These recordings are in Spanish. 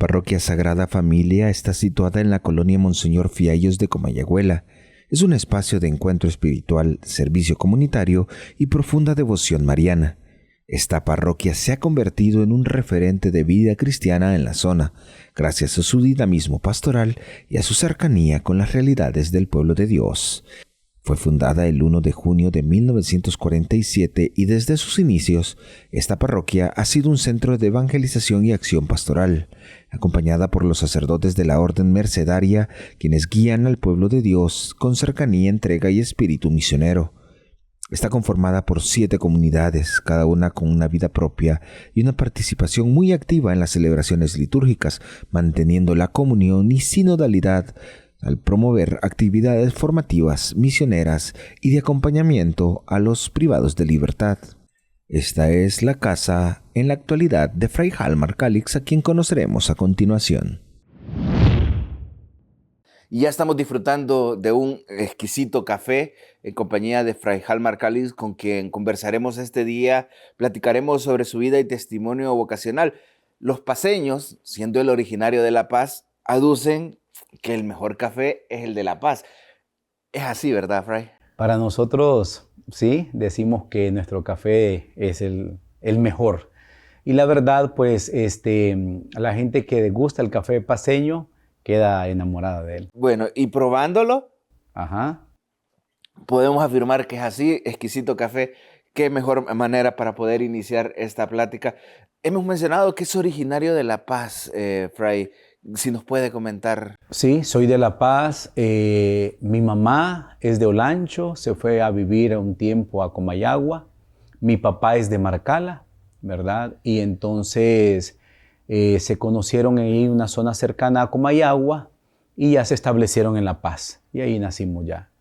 parroquia Sagrada Familia está situada en la colonia Monseñor Fiallos de Comayagüela. Es un espacio de encuentro espiritual, servicio comunitario y profunda devoción mariana. Esta parroquia se ha convertido en un referente de vida cristiana en la zona, gracias a su dinamismo pastoral y a su cercanía con las realidades del pueblo de Dios. Fue fundada el 1 de junio de 1947 y desde sus inicios, esta parroquia ha sido un centro de evangelización y acción pastoral, acompañada por los sacerdotes de la Orden Mercedaria, quienes guían al pueblo de Dios con cercanía, entrega y espíritu misionero. Está conformada por 7 comunidades, cada una con una vida propia y una participación muy activa en las celebraciones litúrgicas, manteniendo la comunión y sinodalidad al promover actividades formativas, misioneras y de acompañamiento a los privados de libertad. Esta es la casa en la actualidad de Fray Halmar Calix, a quien conoceremos a continuación. Y ya estamos disfrutando de un exquisito café en compañía de Fray Halmar Calix, con quien conversaremos este día, platicaremos sobre su vida y testimonio vocacional. Los paceños, siendo el originario de La Paz, aducen que el mejor café es el de La Paz. Es así, ¿verdad, Fray? Para nosotros, sí, decimos que nuestro café es el mejor. Y la verdad, pues, la gente que degusta el café paceño queda enamorada de él. Bueno, y probándolo, Ajá. podemos afirmar que es así, exquisito café. Qué mejor manera para poder iniciar esta plática. Hemos mencionado que es originario de La Paz, Fray. Si nos puede comentar. Sí, soy de La Paz. Mi mamá es de Olancho, se fue a vivir un tiempo a Comayagua. Mi papá es de Marcala, ¿verdad? Y entonces se conocieron en una zona cercana a Comayagua y ya se establecieron en La Paz. Y ahí nacimos ya,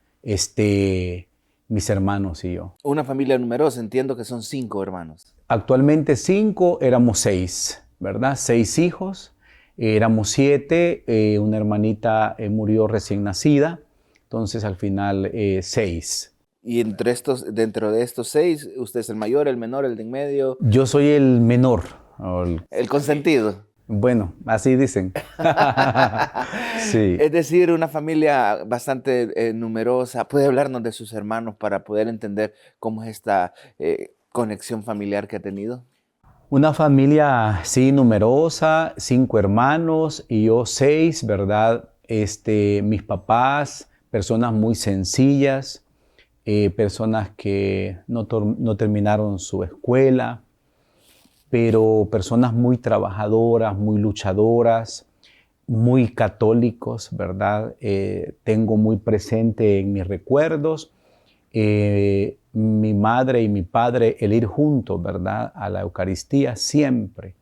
mis hermanos y yo. Una familia numerosa, entiendo que son 5 hermanos. Actualmente 5, éramos 6, ¿verdad? 6 hijos. Éramos 7, una hermanita murió recién nacida, entonces al final 6. Y dentro de estos 6, ¿usted es el mayor, el menor, el de en medio? Yo soy el menor. El consentido. Bueno, así dicen. Sí. Es decir, una familia bastante numerosa. ¿Puede hablarnos de sus hermanos para poder entender cómo es esta conexión familiar que ha tenido? Una familia, sí, numerosa, 5 hermanos y yo 6, ¿verdad? Mis papás, personas muy sencillas, personas que no terminaron su escuela, pero personas muy trabajadoras, muy luchadoras, muy católicos, ¿verdad? Tengo muy presente en mis recuerdos mi madre y mi padre, el ir juntos, ¿verdad?, a la Eucaristía, siempre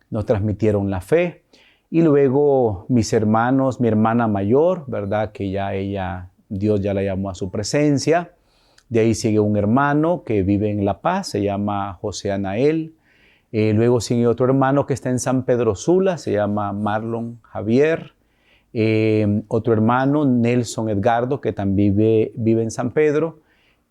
nos transmitieron la fe. Y luego mis hermanos, mi hermana mayor, ¿verdad?, que ya Dios ya la llamó a su presencia. De ahí sigue un hermano que vive en La Paz, se llama José Anael. Luego sigue otro hermano que está en San Pedro Sula, se llama Marlon Javier. Otro hermano, Nelson Edgardo, que también vive en San Pedro.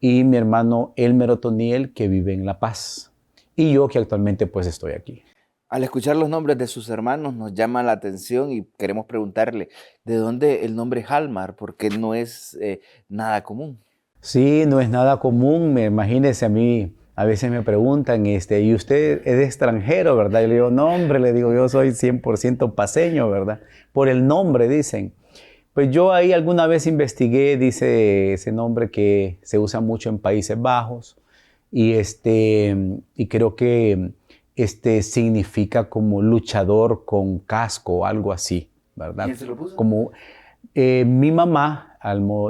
Y mi hermano Elmer Otoniel, que vive en La Paz. Y yo, que actualmente pues estoy aquí. Al escuchar los nombres de sus hermanos nos llama la atención y queremos preguntarle, ¿de dónde el nombre Halmar? Porque no es nada común. Sí, no es nada común. Imagínese, a mí a veces me preguntan, ¿y usted es extranjero, verdad? Y le digo, no, hombre, le digo, yo soy 100% paceño, ¿verdad? Por el nombre, dicen. Pues yo ahí alguna vez investigué, dice ese nombre que se usa mucho en Países Bajos y creo que significa como luchador con casco o algo así, ¿verdad? ¿Quién se lo puso? Como mi mamá,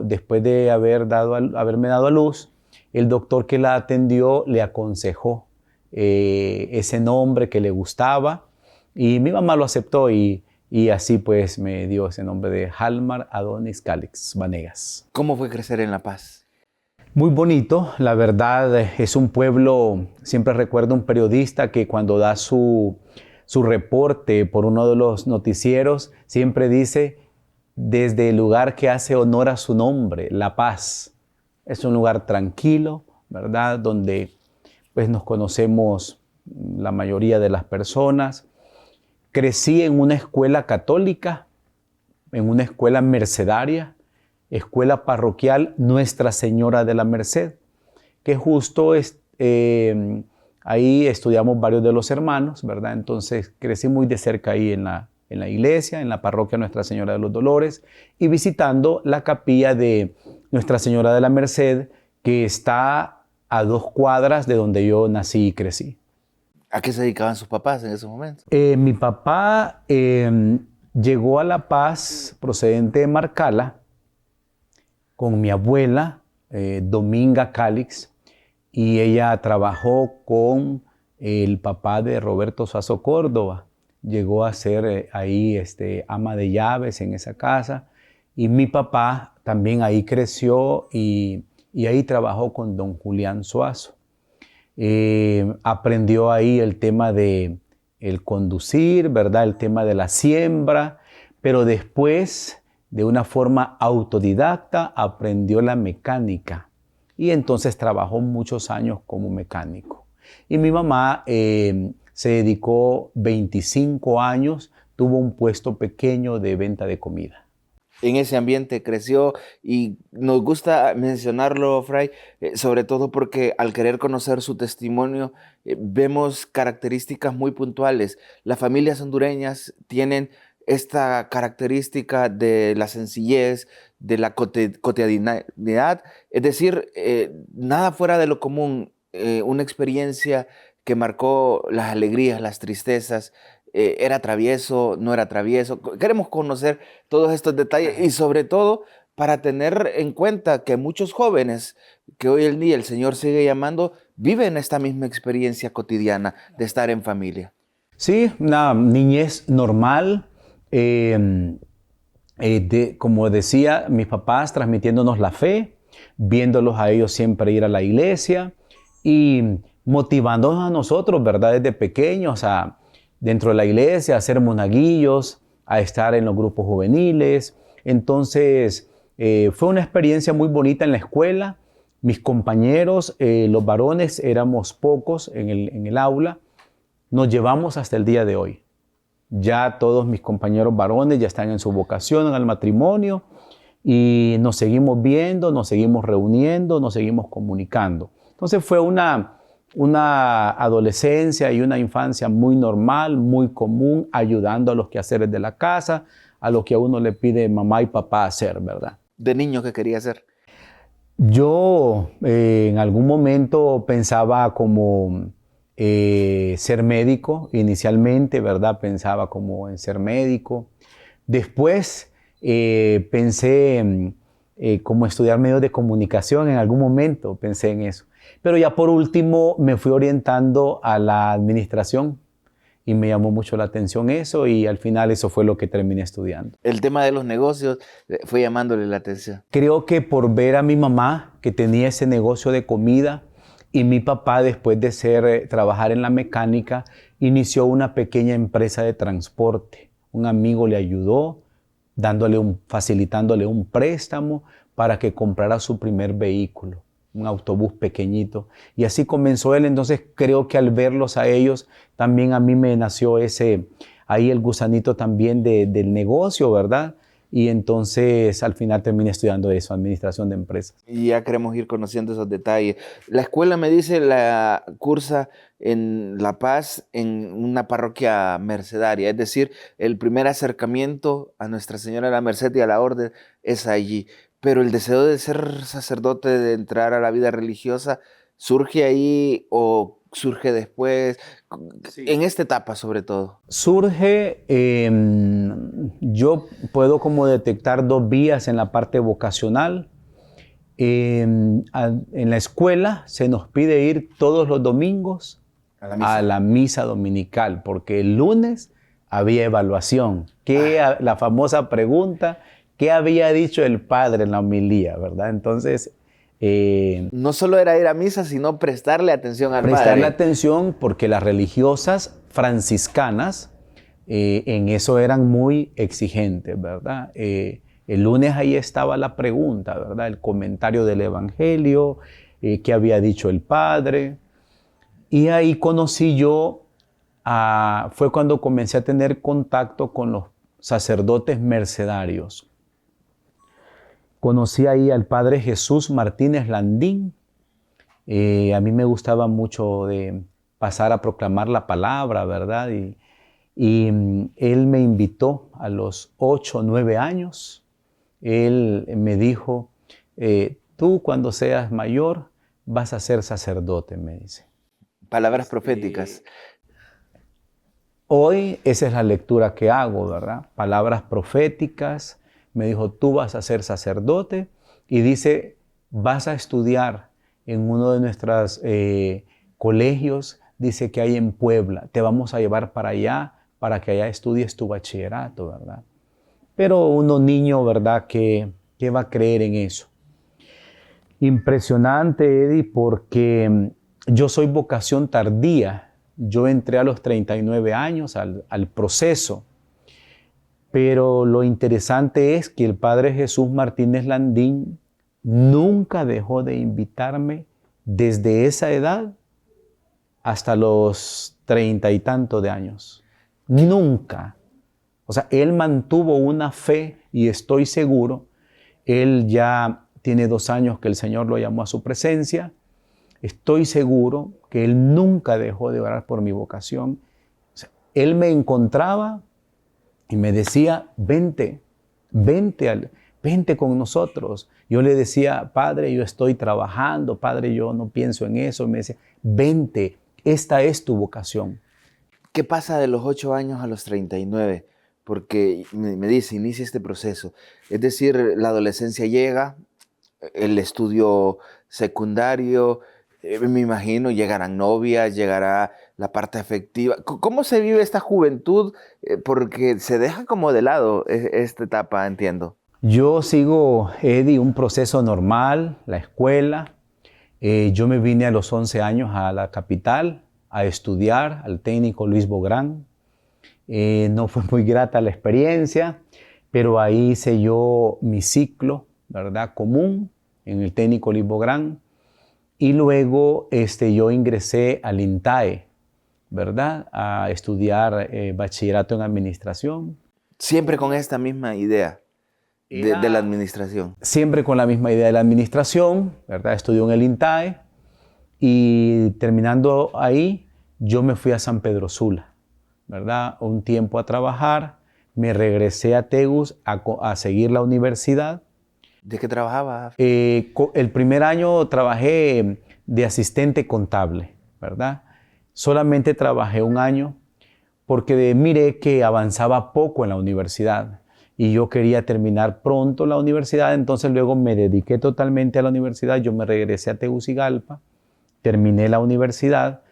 después de haberme dado a luz, el doctor que la atendió le aconsejó ese nombre que le gustaba y mi mamá lo aceptó y así pues me dio ese nombre de Halmar Adonis Calix Vanegas. ¿Cómo fue crecer en La Paz? Muy bonito, la verdad es un pueblo, siempre recuerdo un periodista que cuando da su reporte por uno de los noticieros, siempre dice, desde el lugar que hace honor a su nombre, La Paz. Es un lugar tranquilo, ¿verdad? Donde pues nos conocemos la mayoría de las personas. Crecí en una escuela católica, en una escuela mercedaria, escuela parroquial Nuestra Señora de la Merced, que justo ahí estudiamos varios de los hermanos, ¿verdad? Entonces crecí muy de cerca ahí en la iglesia, en la parroquia Nuestra Señora de los Dolores, y visitando la capilla de Nuestra Señora de la Merced, que está a 2 cuadras de donde yo nací y crecí. ¿A qué se dedicaban sus papás en esos momentos? Mi papá llegó a La Paz procedente de Marcala con mi abuela, Dominga Calix, y ella trabajó con el papá de Roberto Suazo Córdoba. Llegó a ser ahí ama de llaves en esa casa, y mi papá también ahí creció y ahí trabajó con don Julián Suazo. Aprendió ahí el tema de el conducir, ¿verdad? El tema de la siembra, pero después, de una forma autodidacta, aprendió la mecánica y entonces trabajó muchos años como mecánico. Y mi mamá se dedicó 25 años, tuvo un puesto pequeño de venta de comida. En ese ambiente creció y nos gusta mencionarlo, Fray, sobre todo porque al querer conocer su testimonio vemos características muy puntuales. Las familias hondureñas tienen esta característica de la sencillez, de la cotidianidad, es decir, nada fuera de lo común, una experiencia que marcó las alegrías, las tristezas. ¿Era travieso? ¿No era travieso? Queremos conocer todos estos detalles y sobre todo para tener en cuenta que muchos jóvenes que hoy en día el Señor sigue llamando viven esta misma experiencia cotidiana de estar en familia. Sí, una niñez normal. Como decía, mis papás transmitiéndonos la fe, viéndolos a ellos siempre ir a la iglesia y motivándonos a nosotros, ¿verdad? Desde pequeños dentro de la iglesia, a ser monaguillos, a estar en los grupos juveniles. Entonces, fue una experiencia muy bonita en la escuela. Mis compañeros, los varones, éramos pocos en el aula. Nos llevamos hasta el día de hoy. Ya todos mis compañeros varones ya están en su vocación, en el matrimonio, y nos seguimos viendo, nos seguimos reuniendo, nos seguimos comunicando. Entonces fue una adolescencia y una infancia muy normal, muy común, ayudando a los quehaceres de la casa, a lo que a uno le pide mamá y papá hacer, ¿verdad? ¿De niño qué quería hacer? Yo en algún momento pensaba como ser médico, inicialmente, ¿verdad? Pensaba como en ser médico. Después pensé como estudiar medios de comunicación, en algún momento pensé en eso. Pero ya por último me fui orientando a la administración y me llamó mucho la atención eso y al final eso fue lo que terminé estudiando. El tema de los negocios fue llamándole la atención. Creo que por ver a mi mamá que tenía ese negocio de comida y mi papá después de trabajar en la mecánica inició una pequeña empresa de transporte. Un amigo le ayudó facilitándole un préstamo para que comprara su primer vehículo, un autobús pequeñito. Y así comenzó él. Entonces creo que al verlos a ellos, también a mí me nació ahí el gusanito también del negocio, ¿verdad? Y entonces al final terminé estudiando eso, administración de empresas. Y ya queremos ir conociendo esos detalles. La escuela, me dice, la cursa en La Paz, en una parroquia mercedaria. Es decir, el primer acercamiento a Nuestra Señora de la Merced y a la orden es allí. Pero el deseo de ser sacerdote, de entrar a la vida religiosa, ¿surge ahí o surge después? Sí. En esta etapa, sobre todo. Surge, yo puedo como detectar 2 vías en la parte vocacional. En la escuela se nos pide ir todos los domingos a la misa dominical, porque el lunes había evaluación. La famosa pregunta, ¿qué había dicho el padre en la homilía, verdad? Entonces, no solo era ir a misa, sino prestarle atención al padre. Prestarle atención porque las religiosas franciscanas en eso eran muy exigentes, ¿verdad? El lunes ahí estaba la pregunta, ¿verdad? El comentario del Evangelio, qué había dicho el padre. Y ahí conocí yo fue cuando comencé a tener contacto con los sacerdotes mercedarios. Conocí ahí al padre Jesús Martínez Landín. A mí me gustaba mucho de pasar a proclamar la palabra, ¿verdad? Y él me invitó a los 8 o 9 años. Él me dijo, tú cuando seas mayor vas a ser sacerdote, me dice. Palabras proféticas. Hoy esa es la lectura que hago, ¿verdad? Palabras proféticas. Me dijo, tú vas a ser sacerdote. Y dice, vas a estudiar en uno de nuestros colegios, dice que hay en Puebla. Te vamos a llevar para allá, para que allá estudies tu bachillerato, ¿verdad? Pero uno niño, ¿verdad? ¿Qué va a creer en eso? Impresionante, Eddie, porque yo soy vocación tardía. Yo entré a los 39 años al proceso. Pero lo interesante es que el padre Jesús Martínez Landín nunca dejó de invitarme desde esa edad hasta los 30 y tantos de años. Nunca. O sea, él mantuvo una fe y estoy seguro, él ya tiene 2 años que el Señor lo llamó a su presencia. Estoy seguro que él nunca dejó de orar por mi vocación. O sea, él me encontraba y me decía, vente con nosotros. Yo le decía, Padre, yo estoy trabajando, Padre, yo no pienso en eso. Y me decía, vente, esta es tu vocación. ¿Qué pasa de los 8 años a los 39? Porque me dice, inicia este proceso. Es decir, la adolescencia llega, el estudio secundario, me imagino, llegarán novias, llegará la parte afectiva. ¿Cómo se vive esta juventud? Porque se deja como de lado esta etapa, entiendo. Yo sigo, Eddie, un proceso normal, la escuela. Yo me vine a los 11 años a la capital a estudiar al técnico Luis Bográn. No fue muy grata la experiencia, pero ahí hice yo mi ciclo, ¿verdad? Común en el técnico Luis Bográn. Y luego yo ingresé al INTAE, ¿verdad? A estudiar bachillerato en administración. Siempre con esta misma idea de la administración. Siempre con la misma idea de la administración, ¿verdad? Estudié en el INTAE y terminando ahí, yo me fui a San Pedro Sula, ¿verdad? Un tiempo a trabajar, me regresé a Tegus a seguir la universidad. ¿De qué trabajaba? El primer año trabajé de asistente contable, ¿verdad? Solamente trabajé 1 año porque miré que avanzaba poco en la universidad y yo quería terminar pronto la universidad, entonces luego me dediqué totalmente a la universidad. Yo me regresé a Tegucigalpa, terminé la universidad,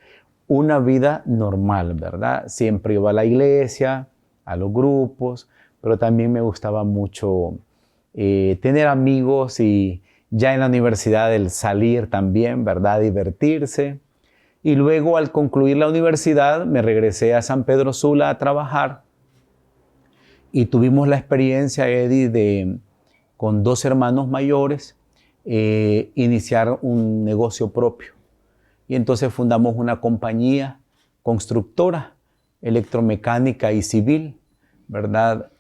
una vida normal, ¿verdad? Siempre iba a la iglesia, a los grupos, pero también me gustaba mucho tener amigos y ya en la universidad el salir también, ¿verdad? Divertirse. Y luego al concluir la universidad me regresé a San Pedro Sula a trabajar y tuvimos la experiencia, Eddie, con 2 hermanos mayores, iniciar un negocio propio. Y entonces fundamos una compañía constructora, electromecánica y civil, ¿verdad?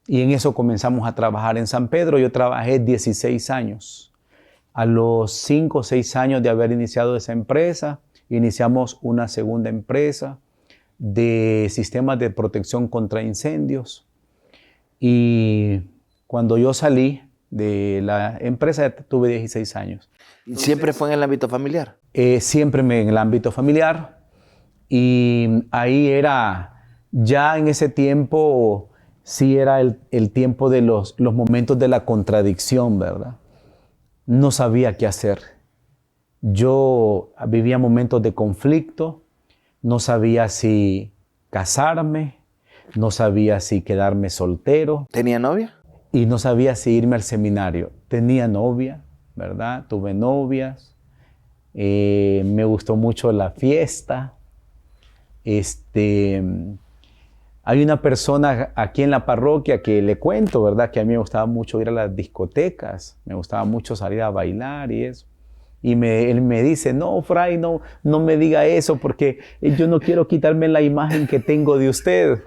Y en eso comenzamos a trabajar en San Pedro. Yo trabajé 16 años. A los 5 o 6 años de haber iniciado esa empresa, iniciamos una segunda empresa de sistemas de protección contra incendios. Y cuando yo salí de la empresa tuve 16 años. ¿Siempre fue en el ámbito familiar? Siempre en el ámbito familiar. Y ahí era, ya en ese tiempo, sí era el tiempo de los momentos de la contradicción, ¿verdad? No sabía qué hacer. Yo vivía momentos de conflicto, no sabía si casarme, no sabía si quedarme soltero. ¿Tenía novia? Y no sabía si irme al seminario. Tenía novia, ¿verdad? Tuve novias. Me gustó mucho la fiesta. Hay una persona aquí en la parroquia que le cuento, ¿verdad? Que a mí me gustaba mucho ir a las discotecas. Me gustaba mucho salir a bailar y eso. él me dice, no, Fray, no me diga eso porque yo no quiero quitarme la imagen que tengo de usted.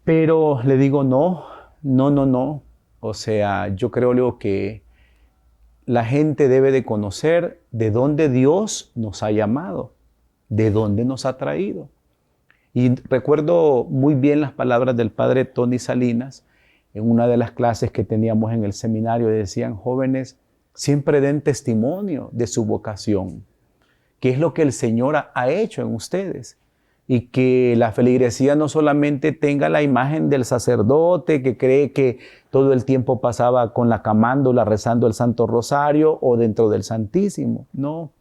Pero le digo, no. O sea, yo creo, Leo, que la gente debe de conocer de dónde Dios nos ha llamado, de dónde nos ha traído. Y recuerdo muy bien las palabras del padre Tony Salinas en una de las clases que teníamos en el seminario. Decían, jóvenes, siempre den testimonio de su vocación, qué es lo que el Señor ha hecho en ustedes. Y que la feligresía no solamente tenga la imagen del sacerdote que cree que todo el tiempo pasaba con la camándola rezando el Santo Rosario o dentro del Santísimo. No.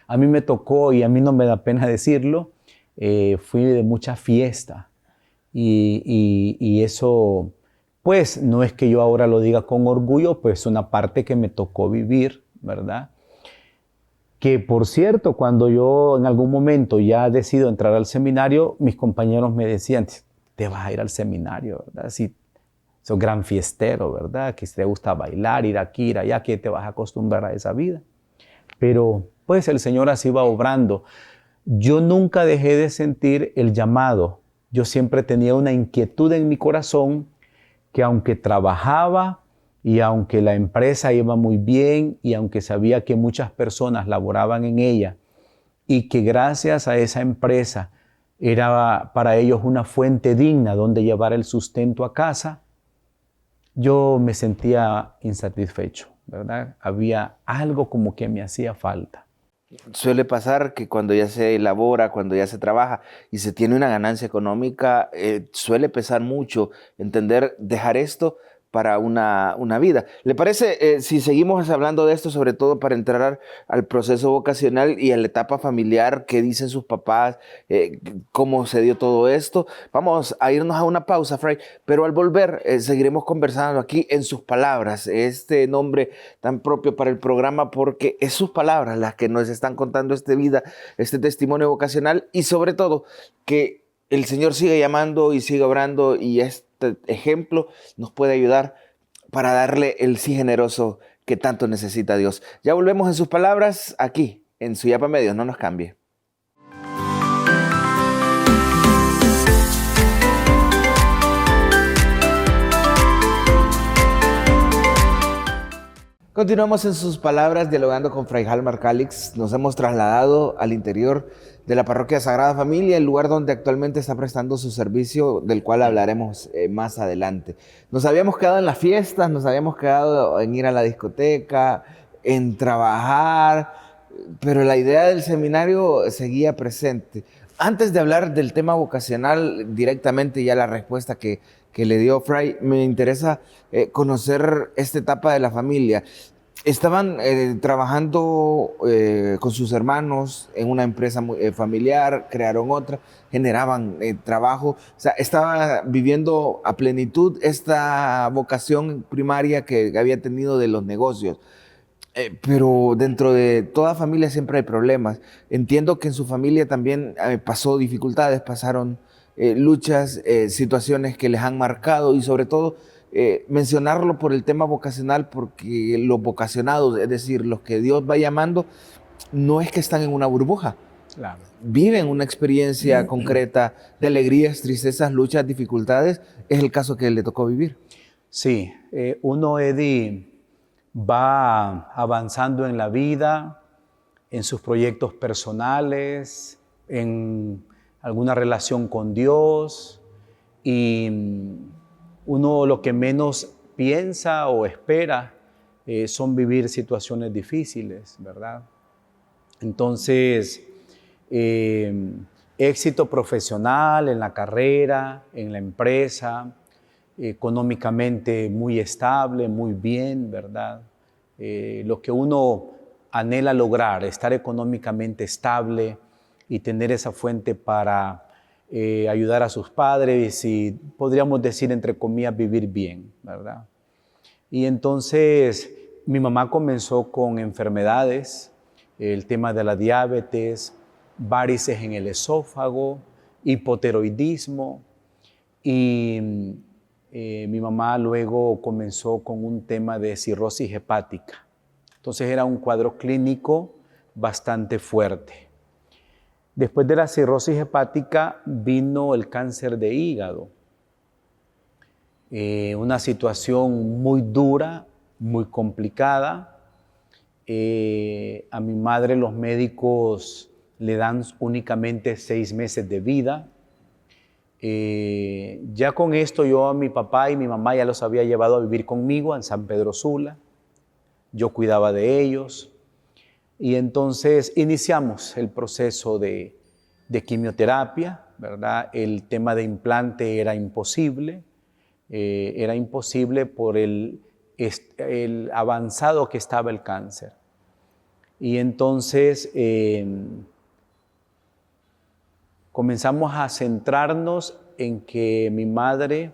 A mí me tocó, y a mí no me da pena decirlo, fui de mucha fiesta. Y eso, pues, no es que yo ahora lo diga con orgullo, pues es una parte que me tocó vivir, ¿verdad? Que, por cierto, cuando yo en algún momento ya decido entrar al seminario, mis compañeros me decían, te vas a ir al seminario, ¿verdad? Si sos gran fiestero, ¿verdad? Que te gusta bailar, ir aquí, ir allá, que te vas a acostumbrar a esa vida. Pero, pues, el Señor así va obrando. Yo nunca dejé de sentir el llamado. Yo siempre tenía una inquietud en mi corazón que aunque trabajaba, y aunque la empresa iba muy bien y aunque sabía que muchas personas laboraban en ella y que gracias a esa empresa era para ellos una fuente digna donde llevar el sustento a casa, yo me sentía insatisfecho, ¿verdad? Había algo como que me hacía falta. Suele pasar que cuando ya se elabora, cuando ya se trabaja y se tiene una ganancia económica, suele pesar mucho entender dejar esto para una vida. ¿Le parece si seguimos hablando de esto, sobre todo para entrar al proceso vocacional y a la etapa familiar? ¿Qué dicen sus papás? ¿Cómo se dio todo esto? Vamos a irnos a una pausa, Fray, pero al volver seguiremos conversando aquí en sus palabras, este nombre tan propio para el programa, porque es sus palabras las que nos están contando esta vida, este testimonio vocacional, y sobre todo que el Señor sigue llamando y sigue obrando, y este ejemplo nos puede ayudar para darle el sí generoso que tanto necesita Dios. Ya volvemos en sus palabras aquí en Suyapa Medios. No nos cambie. Continuamos en sus palabras dialogando con Fray Halmar Calix. Nos hemos trasladado al interior de la parroquia Sagrada Familia, el lugar donde actualmente está prestando su servicio, del cual hablaremos más adelante. Nos habíamos quedado en las fiestas, nos habíamos quedado en ir a la discoteca, en trabajar, pero la idea del seminario seguía presente. Antes de hablar del tema vocacional directamente, ya la respuesta que le dio Fray, me interesa conocer esta etapa de la familia. Estaban trabajando con sus hermanos en una empresa familiar, crearon otra, generaban trabajo, o sea, estaba viviendo a plenitud esta vocación primaria que había tenido de los negocios. Pero dentro de toda familia siempre hay problemas. Entiendo que en su familia también pasó dificultades, pasaron luchas, situaciones que les han marcado, y sobre todo mencionarlo por el tema vocacional, porque los vocacionados, es decir, los que Dios va llamando, no es que están en una burbuja. Claro. Viven una experiencia concreta de alegrías, tristezas, luchas, dificultades. Es el caso que le tocó vivir. Sí, uno, Eddie, va avanzando en la vida, en sus proyectos personales, en alguna relación con Dios, y uno lo que menos piensa o espera son vivir situaciones difíciles, ¿verdad? Entonces, éxito profesional en la carrera, en la empresa, económicamente muy estable, muy bien, ¿verdad? Lo que uno anhela lograr, estar económicamente estable y tener esa fuente para ayudar a sus padres y, podríamos decir, entre comillas, vivir bien, ¿verdad? Y entonces mi mamá comenzó con enfermedades, el tema de la diabetes, varices en el esófago, hipotiroidismo, y mi mamá luego comenzó con un tema de cirrosis hepática. Entonces era un cuadro clínico bastante fuerte. Después de la cirrosis hepática vino el cáncer de hígado. Una situación muy dura, muy complicada. A mi madre los médicos le dan únicamente 6 meses de vida. Ya con esto yo a mi papá y mi mamá ya los había llevado a vivir conmigo en San Pedro Sula. Yo cuidaba de ellos. Y entonces iniciamos el proceso de quimioterapia, ¿verdad? El tema de implante era imposible por el avanzado que estaba el cáncer. Y entonces comenzamos a centrarnos en que mi madre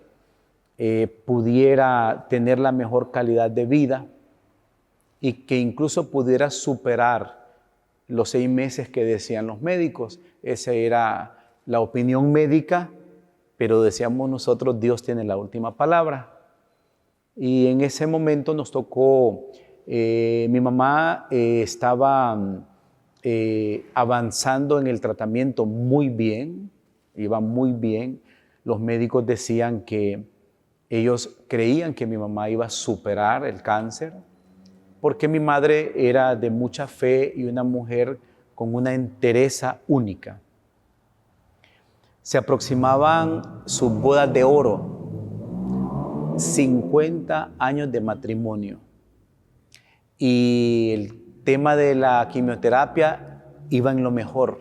pudiera tener la mejor calidad de vida y que incluso pudiera superar los 6 meses que decían los médicos. Esa era la opinión médica, pero decíamos nosotros, Dios tiene la última palabra. Y en ese momento nos tocó, mi mamá estaba avanzando en el tratamiento muy bien, iba muy bien. Los médicos decían que ellos creían que mi mamá iba a superar el cáncer, porque mi madre era de mucha fe y una mujer con una entereza única. Se aproximaban sus bodas de oro, 50 años de matrimonio. Y el tema de la quimioterapia iba en lo mejor.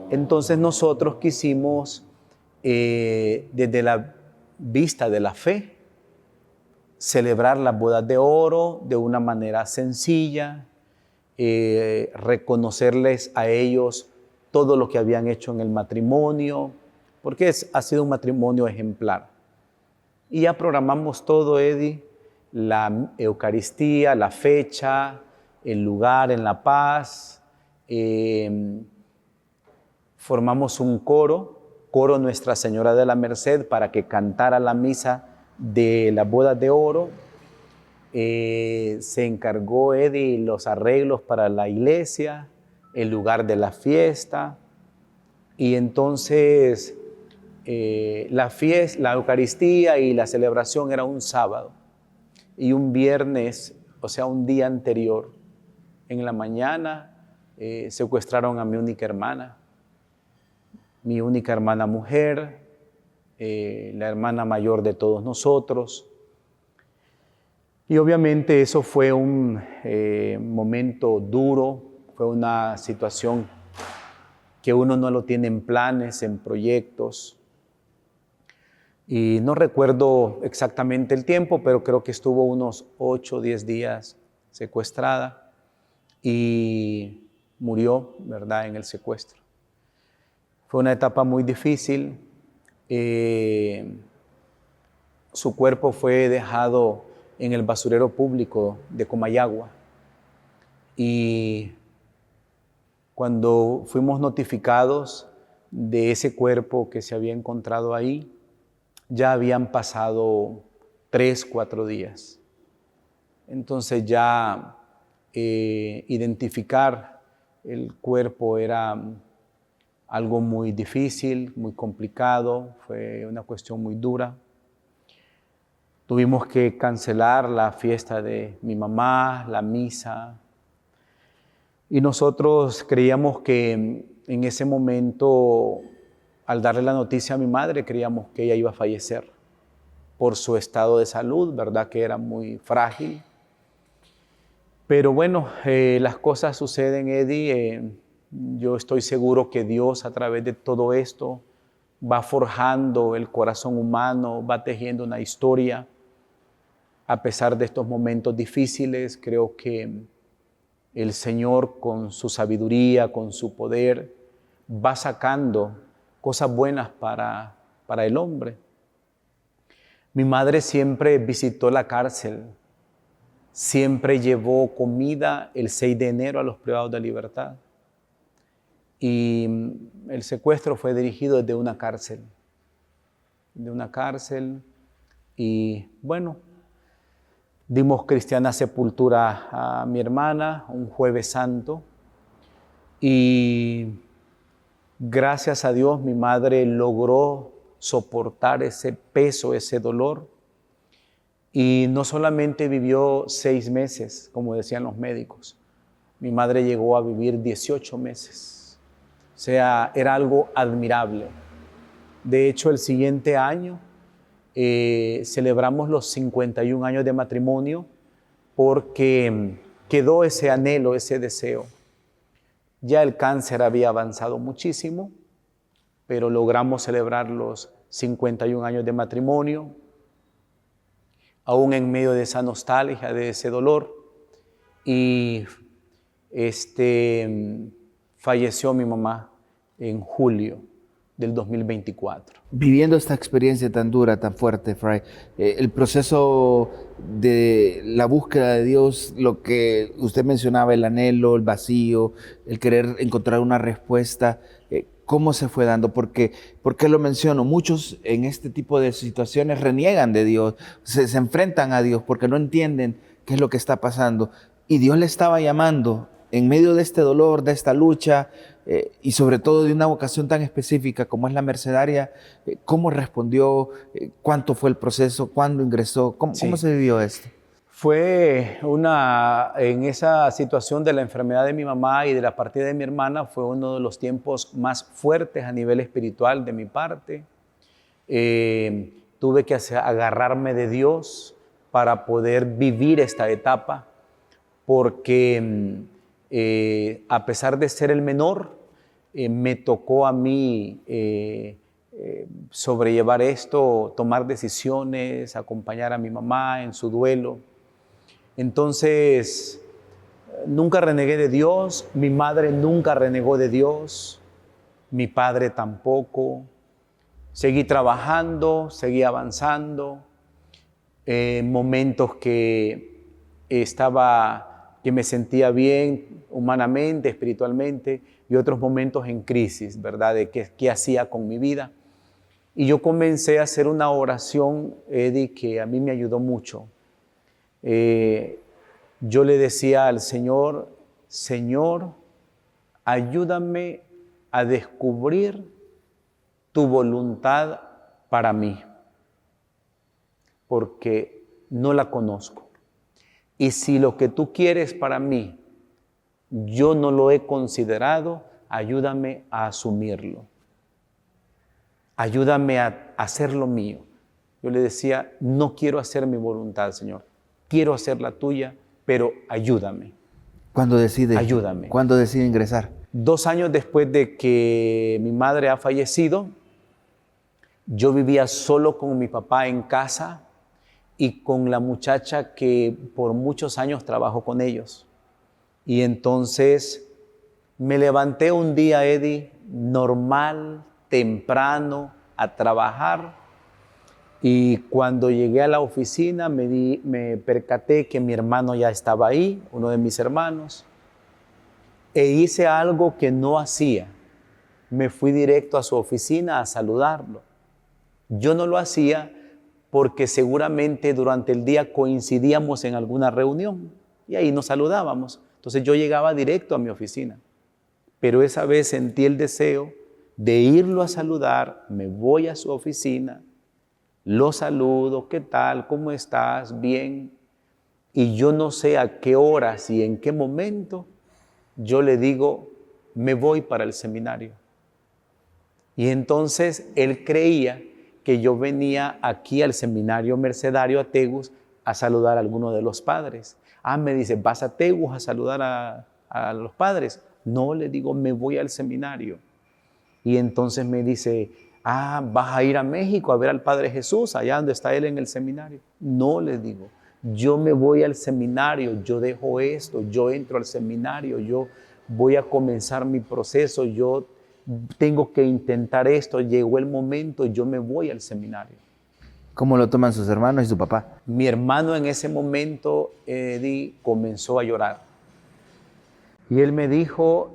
Entonces nosotros quisimos, desde la vista de la fe, celebrar las bodas de oro de una manera sencilla, reconocerles a ellos todo lo que habían hecho en el matrimonio, porque ha sido un matrimonio ejemplar. Y ya programamos todo, Eddie, la Eucaristía, la fecha, el lugar en La Paz. Formamos un coro Nuestra Señora de la Merced, para que cantara la misa de las bodas de oro. Se encargó Eddie los arreglos para la iglesia, el lugar de la fiesta, y entonces la Eucaristía y la celebración era un sábado, y un viernes, o sea, un día anterior, en la mañana, secuestraron a mi única hermana mujer, la hermana mayor de todos nosotros. Y obviamente eso fue un momento duro, fue una situación que uno no lo tiene en planes, en proyectos. Y no recuerdo exactamente el tiempo, pero creo que estuvo unos 8 o 10 días secuestrada y murió, ¿verdad?, en el secuestro. Fue una etapa muy difícil. Su cuerpo fue dejado en el basurero público de Comayagua. Y cuando fuimos notificados de ese cuerpo que se había encontrado ahí, ya habían pasado 3, 4 días. Entonces ya identificar el cuerpo era algo muy difícil, muy complicado, fue una cuestión muy dura. Tuvimos que cancelar la fiesta de mi mamá, la misa. Y nosotros creíamos que en ese momento, al darle la noticia a mi madre, creíamos que ella iba a fallecer por su estado de salud, ¿verdad?, que era muy frágil. Pero bueno, las cosas suceden, Eddie. Yo estoy seguro que Dios, a través de todo esto, va forjando el corazón humano, va tejiendo una historia. A pesar de estos momentos difíciles, creo que el Señor, con su sabiduría, con su poder, va sacando cosas buenas para el hombre. Mi madre siempre visitó la cárcel, siempre llevó comida el 6 de enero a los privados de libertad. Y el secuestro fue dirigido desde una cárcel. Y bueno, Dimos cristiana sepultura a mi hermana un jueves santo y gracias a Dios mi madre logró soportar ese peso, ese dolor, y no solamente vivió 6 meses, como decían los médicos. Mi madre llegó a vivir 18 meses. O sea, era algo admirable. De hecho, el siguiente año celebramos los 51 años de matrimonio porque quedó ese anhelo, ese deseo. Ya el cáncer había avanzado muchísimo, pero logramos celebrar los 51 años de matrimonio, aún en medio de esa nostalgia, de ese dolor. Y falleció mi mamá en julio del 2024. Viviendo esta experiencia tan dura, tan fuerte, Fray, el proceso de la búsqueda de Dios, lo que usted mencionaba, el anhelo, el vacío, el querer encontrar una respuesta, ¿cómo se fue dando? ¿Por qué lo menciono? Muchos en este tipo de situaciones reniegan de Dios, se enfrentan a Dios porque no entienden qué es lo que está pasando. Y Dios le estaba llamando en medio de este dolor, de esta lucha, y sobre todo de una vocación tan específica como es la mercedaria. ¿Cómo respondió? ¿Cuánto fue el proceso? ¿Cuándo ingresó? ¿Cómo se vivió esto? Fue en esa situación de la enfermedad de mi mamá y de la partida de mi hermana, fue uno de los tiempos más fuertes a nivel espiritual de mi parte. Tuve que agarrarme de Dios para poder vivir esta etapa, porque a pesar de ser el menor, me tocó a mí sobrellevar esto, tomar decisiones, acompañar a mi mamá en su duelo. Entonces, nunca renegué de Dios, mi madre nunca renegó de Dios, mi padre tampoco. Seguí trabajando, seguí avanzando, momentos que me sentía bien humanamente, espiritualmente, y otros momentos en crisis, ¿verdad? De qué hacía con mi vida. Y yo comencé a hacer una oración, Eddie, que a mí me ayudó mucho. Yo le decía al Señor, Señor, ayúdame a descubrir tu voluntad para mí, porque no la conozco. Y si lo que tú quieres para mí, yo no lo he considerado, ayúdame a asumirlo. Ayúdame a hacer lo mío. Yo le decía, no quiero hacer mi voluntad, Señor. Quiero hacer la tuya, pero ayúdame. Ayúdame. ¿Cuándo decide ingresar? 2 años después de que mi madre ha fallecido, yo vivía solo con mi papá en casa y con la muchacha que por muchos años trabajó con ellos. Y entonces me levanté un día, Eddie, normal, temprano, a trabajar. Y cuando llegué a la oficina me percaté que mi hermano ya estaba ahí, uno de mis hermanos, e hice algo que no hacía. Me fui directo a su oficina a saludarlo. Yo no lo hacía porque seguramente durante el día coincidíamos en alguna reunión y ahí nos saludábamos. Entonces yo llegaba directo a mi oficina, pero esa vez sentí el deseo de irlo a saludar. Me voy a su oficina, lo saludo, ¿qué tal? ¿Cómo estás? Bien. Y yo no sé a qué horas y en qué momento yo le digo, me voy para el seminario. Y entonces él creía que yo venía aquí al seminario mercedario a Tegus a saludar a alguno de los padres. Me dice, ¿vas a Tegus a saludar a los padres? No, le digo, me voy al seminario. Y entonces me dice, ¿vas a ir a México a ver al Padre Jesús, allá donde está él en el seminario? No, le digo, yo me voy al seminario, yo dejo esto, yo entro al seminario, yo voy a comenzar mi proceso, yo tengo que intentar esto, llegó el momento, yo me voy al seminario. ¿Cómo lo toman sus hermanos y su papá? Mi hermano en ese momento, Eddie, comenzó a llorar. Y él me dijo,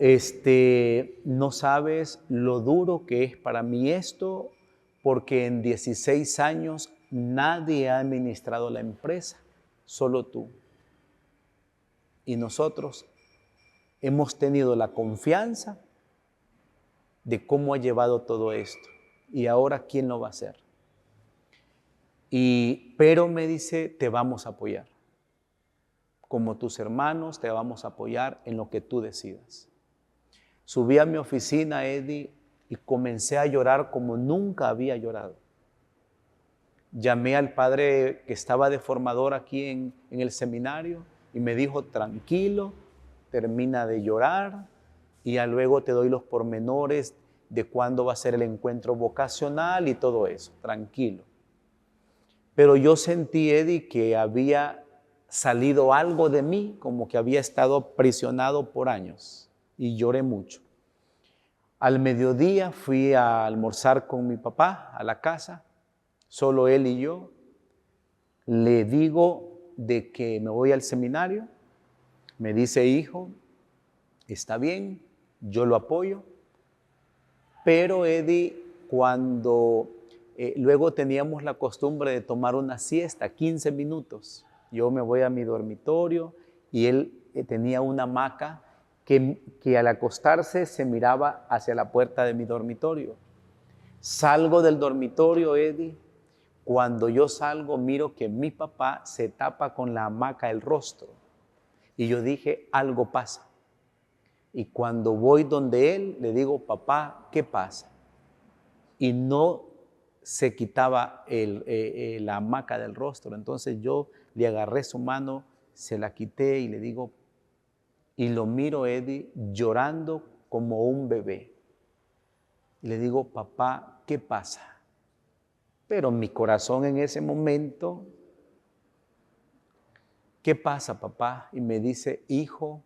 no sabes lo duro que es para mí esto, porque en 16 años nadie ha administrado la empresa, solo tú. Y nosotros hemos tenido la confianza de cómo ha llevado todo esto. Y ahora, ¿quién lo va a hacer? Pero me dice, te vamos a apoyar. Como tus hermanos, te vamos a apoyar en lo que tú decidas. Subí a mi oficina, Eddie, y comencé a llorar como nunca había llorado. Llamé al padre que estaba de formador aquí en el seminario y me dijo, tranquilo, termina de llorar y ya luego te doy los pormenores de cuándo va a ser el encuentro vocacional y todo eso, tranquilo. Pero yo sentí, Eddie, que había salido algo de mí, como que había estado aprisionado por años, y lloré mucho. Al mediodía fui a almorzar con mi papá a la casa, solo él y yo. Le digo de que me voy al seminario. Me dice, hijo, está bien, yo lo apoyo. Pero Eddie, cuando luego teníamos la costumbre de tomar una siesta, 15 minutos. Yo me voy a mi dormitorio y él tenía una hamaca que al acostarse se miraba hacia la puerta de mi dormitorio. Salgo del dormitorio, Eddie. Cuando yo salgo, miro que mi papá se tapa con la hamaca el rostro. Y yo dije, algo pasa. Y cuando voy donde él, le digo, papá, ¿qué pasa? Y no se quitaba la hamaca del rostro. Entonces yo le agarré su mano, se la quité y le digo, y lo miro, Eddie, llorando como un bebé. Y le digo, papá, ¿qué pasa? Pero mi corazón en ese momento, ¿qué pasa, papá? Y me dice, hijo,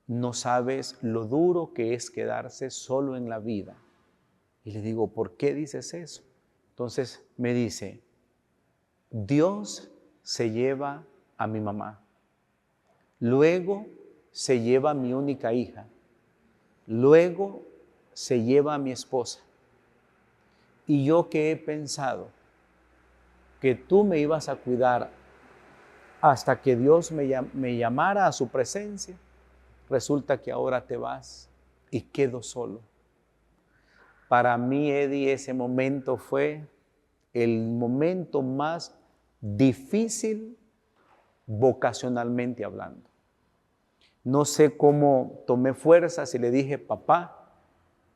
no sabes lo duro que es quedarse solo en la vida. Y le digo, ¿por qué dices eso? Entonces me dice, Dios se lleva a mi mamá. Luego se lleva a mi única hija. Luego se lleva a mi esposa. Y yo que he pensado que tú me ibas a cuidar hasta que Dios me llamara a su presencia, resulta que ahora te vas y quedo solo. Para mí, Eddie, ese momento fue el momento más difícil vocacionalmente hablando. No sé cómo tomé fuerzas y le dije, papá,